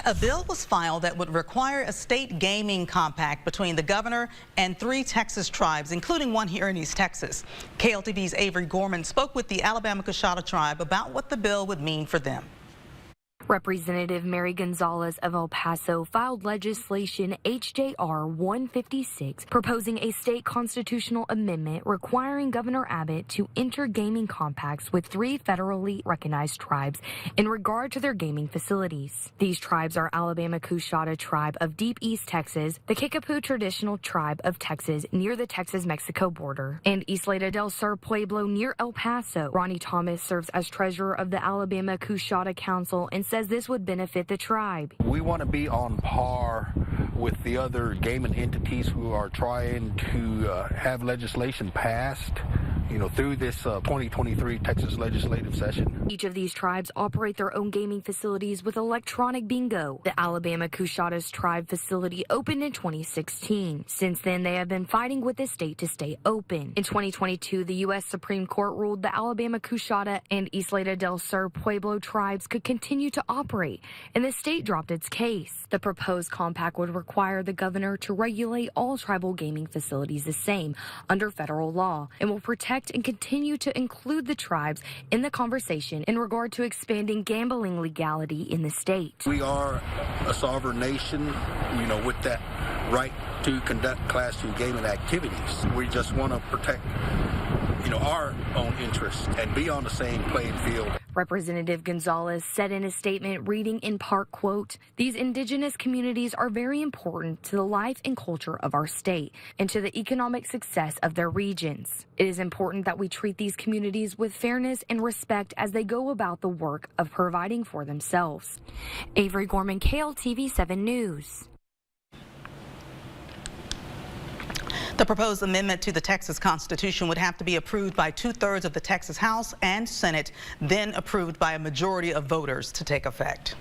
A bill was filed that would require a state gaming compact between the governor and 3 Texas tribes, including one here in East Texas. KLTV's Avery Gorman spoke with the Alabama Coushatta tribe about what the bill would mean for them. Representative Mary Gonzalez of El Paso filed legislation H.J.R. 156 proposing a state constitutional amendment requiring Governor Abbott to enter gaming compacts with 3 federally recognized tribes in regard to their gaming facilities. These tribes are Alabama Coushatta Tribe of Deep East Texas, the Kickapoo Traditional Tribe of Texas near the Texas-Mexico border, and Isleta del Sur Pueblo near El Paso. Ronnie Thomas serves as treasurer of the Alabama Coushatta Council and says this would benefit the tribe. We want to be on par with the other gaming entities who are trying to have legislation passed, through this 2023 Texas legislative session. Each of these tribes operate their own gaming facilities with electronic bingo. The Alabama Coushatta's tribe facility opened in 2016. Since then, they have been fighting with the state to stay open. In 2022, the U.S. Supreme Court ruled the Alabama Coushatta and Isleta del Sur Pueblo tribes could continue to operate, and the state dropped its case. The proposed compact would require the governor to regulate all tribal gaming facilities the same under federal law and will protect and continue to include the tribes in the conversation in regard to expanding gambling legality in the state. We are a sovereign nation, with that right to conduct Class II gaming activities. We just want to protect, our own interests and be on the same playing field. Representative Gonzalez said in a statement reading in part, quote, "These indigenous communities are very important to the life and culture of our state and to the economic success of their regions. It is important that we treat these communities with fairness and respect as they go about the work of providing for themselves." Avery Gorman, KLTV 7 News. The proposed amendment to the Texas Constitution would have to be approved by 2/3 of the Texas House and Senate, then approved by a majority of voters to take effect.